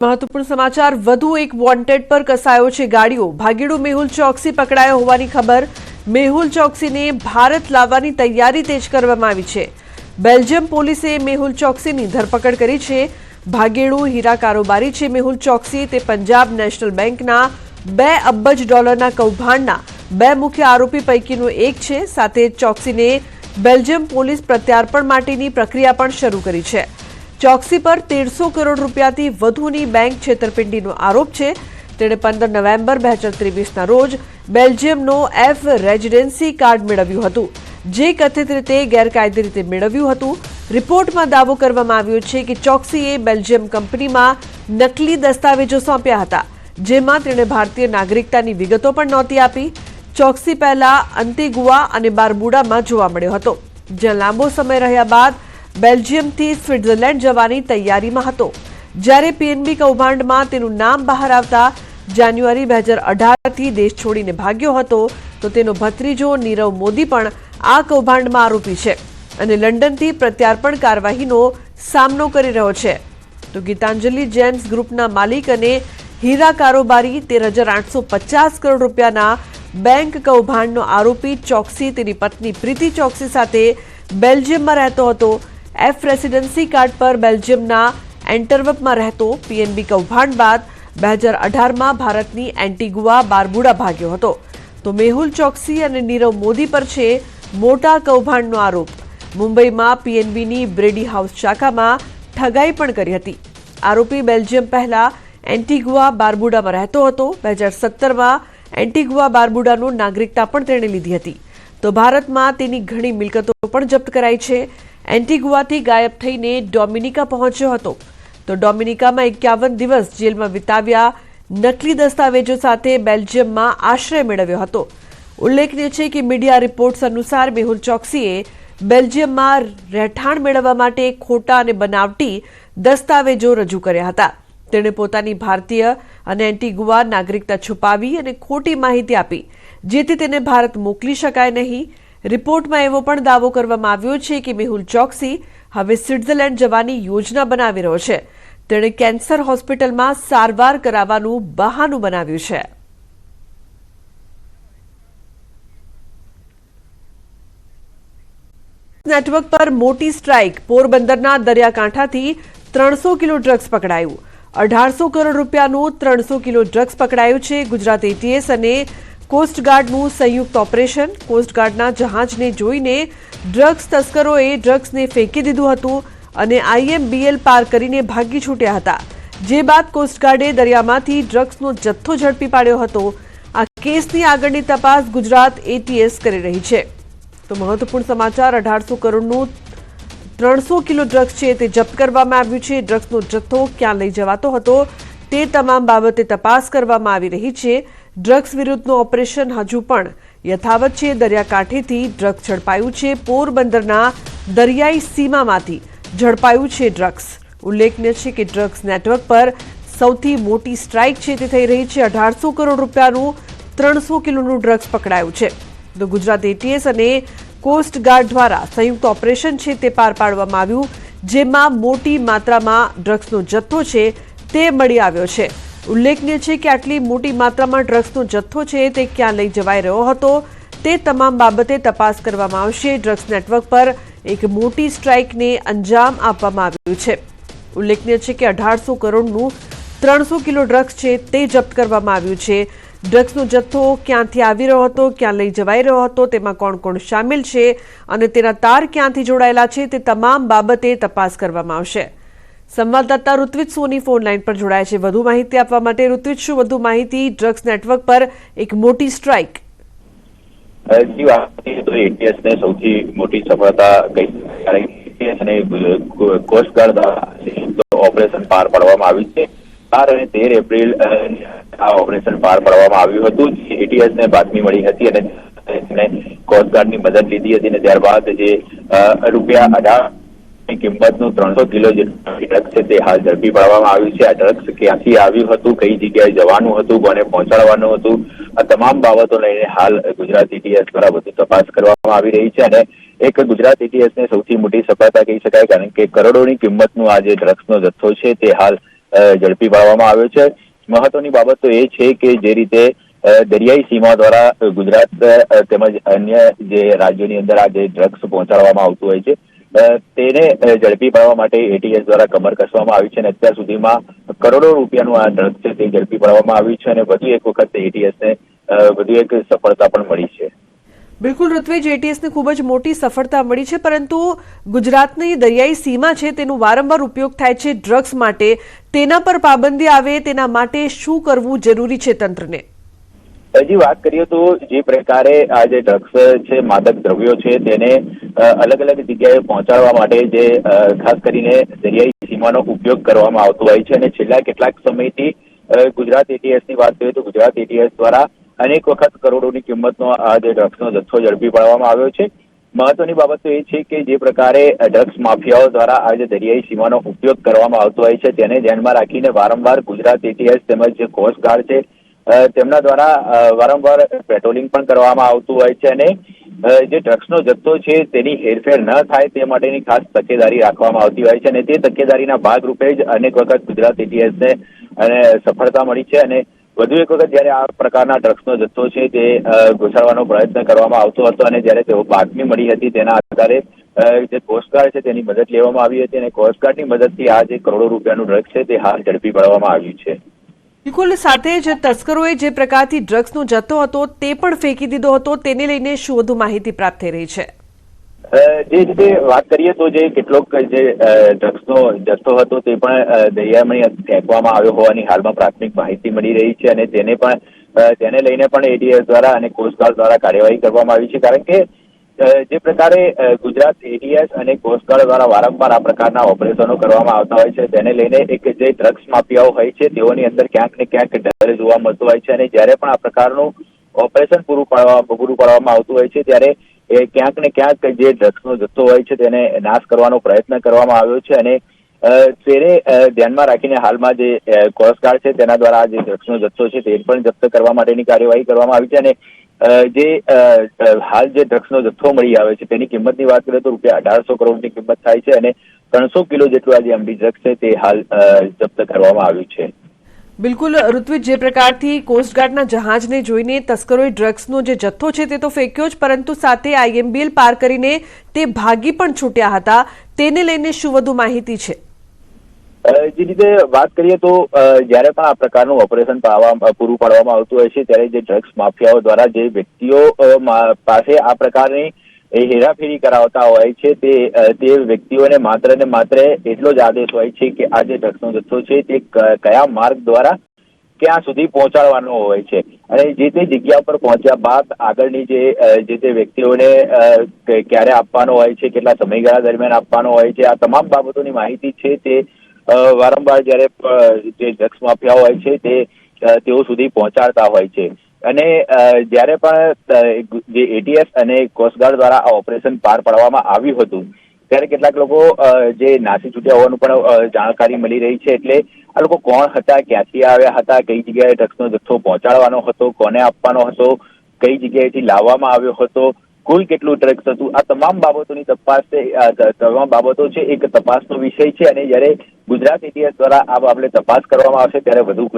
महत्वपूर्ण समाचार વધુ એક વોન્ટેડ પર કસાયો છે ગાડીઓ ભાગેડુ મેહુલ ચોકસી પકડાયો હોવાની ખબર મેહુલ ચોકસીને ભારત લાવવાની તૈયારી તેજ કરવામાં આવી છે બેલ્જિયમ પોલીસે મેહુલ ચોકસીની ધરપકડ કરી છે ભાગેડુ હીરા કારોબારી છે મેહુલ ચોકસી તે પંજાબ નેશનલ બેંકના 2 અબજ ડોલરના કૌભાંડના 2 મુખ્ય આરોપી પૈકીનો એક છે સાથે ચોકસીને બેલ્જિયમ પોલીસ પ્રત્યાર્પણ માટેની પ્રક્રિયા પણ શરૂ કરી છે ચોકસી પર 1300 કરોડ રૂપિયાથી વધુની બેંક છેતરપિંડીનો આરોપ છે તેણે 15 નવેમ્બર 2023ના રોજ બેલ્જિયમનો એફ રેઝિડેન્સી કાર્ડ મેળવ્યું હતું જે કથિત રીતે ગેરકાયદે રીતે મેળવ્યું હતું રિપોર્ટમાં દાવો કરવામાં આવ્યો છે કે ચોકસીએ બેલ્જિયમ કંપનીમાં નકલી દસ્તાવેજો સોંપ્યા હતા જેમાં તેણે ભારતીય નાગરિકતાની વિગતો પણ નહોતી આપી ચોકસી પહેલા અંતિગુઆ અને બારબુડામાં જોવા મળ્યો હતો જ્યાં લાંબો સમય રહ્યા બાદ બેલ્જિયમથી સ્વિટ્ઝરલેન્ડ જવાની તૈયારીમાં હતો જ્યારે પીએનબી કૌભાંડમાં તેનું નામ બહાર આવતા જાન્યુઆરી 2018થી દેશ છોડીને ભાગ્યો હતો તો તેનો ભત્રીજો નીરવ મોદી પણ આ કૌભાંડમાં આરોપી છે અને લંડનથી પ્રત્યાર્પણ કાર્યવાહીનો સામનો કરી રહ્યો છે તો ગીતાંજલિ જેમ્સ ગ્રુપના માલિક અને હીરા કારોબારી 13,850 કરોડ રૂપિયાના બેંક કૌભાંડનો આરોપી ચોકસી તેની પત્ની પ્રીતિ ચોકસી સાથે બેલ્જિયમમાં રહેતો હતો એફ રેસિડેન્સી કાર્ડ પર બેલ્જિયમના એન્ટરવપમાં રહેતો પીએનબી કૌભાંડ બાદ 2018માં ભારતની એન્ટીગુઆ બારબુડા ભાગ્યો હતો તો મેહુલ ચોકસી અને નીરવ મોદી પર છે મોટા કૌભાંડનો આરોપ મુંબઈમાં પીએનબીની બ્રેડી હાઉસ શાખામાં ઠગાઈ પણ કરી હતી આરોપી બેલ્જિયમ પહેલા એન્ટીગુઆ બારબુડામાં રહેતો હતો 2017માં એન્ટીગુઆ બારબુડાનો નાગરિકતા પણ તેણે લીધી હતી તો ભારતમાં તેની ઘણી મિલકતો પણ જપ્ત કરાઈ છે એન્ટીગુઆથી ગાયબ થઈને ડોમિનિકા પહોંચ્યો હતો તો ડોમિનિકામાં 51 દિવસ જેલમાં વિતાવ્યા નકલી દસ્તાવેજો સાથે બેલ્જિયમમાં આશ્રય મેળવ્યો હતો ઉલ્લેખનીય છે કે મીડિયા રિપોર્ટ્સ અનુસાર મેહુલ ચોકસીએ બેલ્જિયમમાં રહેઠાણ મેળવવા માટે ખોટા અને બનાવટી દસ્તાવેજો રજૂ કર્યા હતા તેણે પોતાની ભારતીય અને એન્ટીગુઆ નાગરિકતા છુપાવી અને ખોટી માહિતી આપી જેથી તેને ભારત મોકલી શકાય નહીં રિપોર્ટમાં એવો પણ દાવો કરવામાં આવ્યો છે કે મેહુલ ચોકસી હવે સ્વિટ્ઝરલેન્ડ જવાની યોજના બનાવી રહ્યો છે તેણે કેન્સર હોસ્પિટલમાં સારવાર કરાવવાનું બહાનું બનાવ્યું છે નેટવર્ક પર મોટી સ્ટ્રાઇક પોરબંદરના દરિયાકાંઠાથી 300 કિલો ડ્રગ્સ પકડાયું 1800 કરોડ રૂપિયાનું 300 કિલો ડ્રગ્સ પકડાયું છે ગુજરાત એટીએસ અને કોસ્ટગાર્ડનું સંયુક્ત ઓપરેશન કોસ્ટગાર્ડના જહાજને જોઈને ડ્રગ્સ તસ્કરોએ ડ્રગ્સને ફેંકી દીધું હતું અને આઈએમબીએલ પાર કરીને ભાગી છૂટ્યા હતા જે બાદ કોસ્ટગાર્ડે દરિયામાંથી ડ્રગ્સનો જથ્થો ઝડપી પાડ્યો હતો આ કેસની આગળની તપાસ ગુજરાત એટીએસ કરી રહી છે તો મહત્વપૂર્ણ સમાચાર 1800 કરોડનું 300 કિલો ડ્રગ્સ છે તે જપ્ત કરવામાં આવ્યું છે ડ્રગ્સનો જથ્થો ક્યાં લઈ જવાતો હતો તે તમામ બાબતે તપાસ કરવામાં આવી રહી છે ડ્રગ્સ વિરુદ્ધનું ઓપરેશન હજુ પણ યથાવત છે દરિયાકાંઠેથી ડ્રગ્સ ઝડપાયું છે પોરબંદરના દરિયાઈ સીમામાંથી ઝડપાયું છે ડ્રગ્સ ઉલ્લેખનીય છે કે ડ્રગ્સ નેટવર્ક પર સૌથી મોટી સ્ટ્રાઇક છે તે થઈ રહી છે 1800 કરોડ રૂપિયાનું 300 કિલોનું ડ્રગ્સ પકડાયું છે તો ગુજરાત એટીએસ અને કોસ્ટગાર્ડ દ્વારા સંયુક્ત ઓપરેશન છે તે પાર પાડવામાં આવ્યું જેમાં મોટી માત્રામાં ડ્રગ્સનો જથ્થો છે તે મળી આવ્યો છે ઉલ્લેખનીય છે કે આટલી મોટી માત્રામાં ડ્રગ્સનો જથ્થો છે તે ક્યાં લઈ જવાઈ રહ્યો હતો તે તમામ બાબતે તપાસ કરવામાં આવશે ડ્રગ્સ નેટવર્ક પર એક મોટી સ્ટ્રાઇકને અંજામ આપવામાં આવ્યું છે ઉલ્લેખનીય છે કે 1800 કરોડનું 300 કિલો ડ્રગ્સ છે તે જપ્ત કરવામાં આવ્યું છે ડ્રગ્સનો જથ્થો ક્યાંથી આવી રહ્યો હતો ક્યાં લઈ જવાઈ રહ્યો હતો તેમાં કોણ કોણ સામેલ છે અને તેના તાર ક્યાંથી જોડાયેલા છે તે તમામ બાબતે તપાસ કરવામાં આવશે સંવાદદાતા ઋત્વિજ સોની ફોન લાઈન પર જોડાયા છે વધુ માહિતી આપવા માટે ઋત્વિજ શું વધુ માહિતી ડ્રગ્સ નેટવર્ક પર એક મોટી સ્ટ્રાઇક જી વાત તો એટીએસ ને સૌથી મોટી સફળતા ગઈ કારણ કે એટીએસ અને કોસ્ટગાર્ડ દ્વારા ઓપરેશન પાર પાડવામાં આવ્યું છે 4 અને 13 એપ્રિલ આ ઓપરેશન પાર પાડવામાં આવ્યું હતું એટીએસ ને બાતમી મળી હતી અને કોસ્ટગાર્ડની મદદ લીધી હતી અને ત્યારબાદ જે રૂપિયા 18 કિંમતનું 300 કિલો જેટલું ડ્રગ્સ છે તે હાલ ઝડપી પાડવામાં આવ્યું છે આ ડ્રગ્સ ક્યાંથી આવ્યું હતું કઈ જગ્યાએ જવાનું હતું કોને પહોંચાડવાનું હતું આ તમામ બાબતો લઈને હાલ ગુજરાત એટીએસ દ્વારા વધુ તપાસ કરવામાં આવી રહી છે અને એક ગુજરાત એટીએસને સૌથી મોટી સફળતા કહી શકાય કારણ કે કરોડોની કિંમતનું આ જે ડ્રગ્સનો જથ્થો છે તે હાલ ઝડપી પાડવામાં આવ્યો છે। મહત્વની બાબત તો એ છે કે જે રીતે દરિયાઈ સીમા દ્વારા ગુજરાત તેમજ અન્ય જે રાજ્યોની અંદર આ જે ડ્રગ્સ પહોંચાડવામાં આવતું હોય છે તેને ઝડપી પાડવા માટે એટીએસ દ્વારા કમર કસવામાં આવી છે અને અત્યાર સુધીમાં કરોડો રૂપિયાનું આ ડ્રગ્સ છે તે ઝડપી પાડવામાં આવ્યું છે અને વધુ એક વખત એટીએસને વધુ એક સફળતા પણ મળી છે। બિલકુલ ઋત્વિજ, એટીએસને ખૂબ જ મોટી સફળતા મળી છે, પરંતુ ગુજરાતની દરિયાઈ સીમા છે તેનો વારંવાર ઉપયોગ થાય છે ડ્રગ્સ માટે, તેના પર પાબંદી આવે તેના માટે શું કરવું જરૂરી છે તંત્રને? હજી વાત કરીએ તો જે પ્રકારે આ જે ડ્રગ્સ છે, માદક દ્રવ્યો છે, તેને અલગ અલગ જગ્યાએ પહોંચાડવા માટે જે ખાસ કરીને દરિયાઈ સીમાનો ઉપયોગ કરવામાં આવતો હોય છે અને છેલ્લા કેટલાક સમયથી ગુજરાત એટીએસની વાત કરીએ તો ગુજરાત એટીએસ દ્વારા અનેક વખત કરોડોની કિંમતનો આ જે ડ્રગ્સનો જથ્થો ઝડપી પાડવામાં આવ્યો છે। મહત્વની બાબત તો એ છે કે જે પ્રકારે ડ્રગ્સ માફિયાઓ દ્વારા આ જે દરિયાઈ સીમાનો ઉપયોગ કરવામાં આવતો હોય છે તેને ધ્યાનમાં રાખીને વારંવાર ગુજરાત એટીએસ તેમજ જે કોસ્ટગાર્ડ છે તેમના દ્વારા વારંવાર પેટ્રોલિંગ પણ કરવામાં આવતું હોય છે અને જે ડ્રગ્સનો જથ્થો છે તેની હેરફેર ન થાય તે માટેની ખાસ તકેદારી રાખવામાં આવતી હોય છે અને તે તકેદારીના ભાગરૂપે જ અનેક વખત ગુજરાત એટીએસને અને સફળતા મળી છે અને વધુ એક વખત જયારે આ પ્રકારના ડ્રગ્સનો જથ્થો છે તે ઘુસાડવાનો પ્રયત્ન કરવામાં આવતો હતો અને જયારે તેઓ બાતમી મળી હતી તેના આધારે જે કોસ્ટગાર્ડ છે તેની મદદ લેવામાં આવી હતી અને કોસ્ટગાર્ડની મદદથી આ જે કરોડો રૂપિયાનું ડ્રગ્સ છે તે હાલ ઝડપી પાડવામાં આવ્યું છે। બિલકુલ, સાથે જ તસ્કરોએ જે પ્રકારથી ડ્રગ્સનો જથ્થો હતો તે પણ ફેંકી દીધો હતો, તેને લઈને શું વધુ માહિતી પ્રાપ્ત થઈ રહી છે? જે રીતે વાત કરીએ તો જે કેટલોક જે ડ્રગ્સનો જથ્થો હતો તે પણ દરિયામાં ફેંકવામાં આવ્યો હોવાની હાલમાં પ્રાથમિક માહિતી મળી રહી છે અને તેને લઈને પણ એટીએસ દ્વારા અને કોસ્ટગાર્ડ દ્વારા કાર્યવાહી કરવામાં આવી છે, કારણ કે જે પ્રકારે ગુજરાત એટીએસ અને કોસ્ટગાર્ડ દ્વારા વારંવાર આ પ્રકારના ઓપરેશનો કરવામાં આવતા હોય છે તેને લઈને એક જે ડ્રગ્સ માફિયાઓ હોય છે તેઓની અંદર ક્યાંક ને ક્યાંક ડર જોવા મળતો હોય છે અને જ્યારે પણ આ પ્રકારનું ઓપરેશન પૂરું પાડવામાં આવતું હોય છે ત્યારે ક્યાંક ને ક્યાંક જે ડ્રગ્સનો જથ્થો હોય છે તેને નાશ કરવાનો પ્રયત્ન કરવામાં આવ્યો છે અને તેને ધ્યાનમાં રાખીને હાલમાં જે કોસ્ટગાર્ડ છે તેના દ્વારા જે ડ્રગ્સનો જથ્થો છે તે પણ જપ્ત કરવા માટેની કાર્યવાહી કરવામાં આવી છે અને જે હાલ જે ડ્રગ્સનો જથ્થો મળી આવે છે તેની કિંમતની વાત કરીએ તો ₹1800 કરોડની કિંમત થાય છે અને 300 કિલો જેટલું આ જે એમડી ડ્રગ્સ છે તે હાલ જપ્ત કરવામાં આવ્યું છે। બિલકુલ ઋત્વિજ, જે પ્રકારથી કોસ્ટગાર્ડના જહાજને જોઈને તસ્કરોએ ડ્રગ્સનો જે જથ્થો છે તે તો ફેંક્યો જ, પરંતુ સાથે આઈએમબીએલ પાર કરીને તે ભાગી પણ છૂટ્યા હતા, તેને લઈને શું વધુ માહિતી છે? જે રીતે વાત કરીએ તો જયારે પણ આ પ્રકારનું ઓપરેશન પૂરું પાડવામાં આવતું હોય છે ત્યારે જે ડ્રગ્સ માફિયાઓ દ્વારા જે વ્યક્તિઓ પાસે આ પ્રકારની હેરાફેરી કરાવતા હોય છે તે વ્યક્તિઓને માત્ર ને માત્ર એટલો જ આદેશ હોય છે કે આ જે ડ્રગ્સનો જથ્થો છે તે કયા માર્ગ દ્વારા ક્યાં સુધી પહોંચાડવાનો હોય છે અને જે તે જગ્યા પર પહોંચ્યા બાદ આગળની જે તે વ્યક્તિઓને ક્યારે આપવાનો હોય છે, કેટલા સમયગાળા દરમિયાન આપવાનો હોય છે, આ તમામ બાબતોની માહિતી છે તે વારંવાર જયારે જે ડ્રગ્સ માફિયાઓ હોય છે તેઓ સુધી પહોંચાડતા હોય છે અને જયારે પણ જે એટીએસ અને કોસ્ટગાર્ડ દ્વારા આ ઓપરેશન પાર પાડવામાં આવ્યું હતું ત્યારે કેટલાક લોકો જે નાસી છૂટ્યા હોવાનું પણ જાણકારી મળી રહી છે। એટલે આ લોકો કોણ હતા, ક્યાંથી આવ્યા હતા, કઈ જગ્યાએ ડ્રગ્સનો જથ્થો પહોંચાડવાનો હતો, કોને આપવાનો હતો, કઈ જગ્યાએથી લાવવામાં આવ્યો હતો, કુલ કેટલું ડ્રગ્સ હતું, આ તમામ બાબતોની તમામ બાબતો છે એક તપાસનો વિષય છે અને જયારે ગુજરાત એટીએસ દ્વારા આ બાબતે તપાસ કરવામાં આવશે ત્યારે વધુ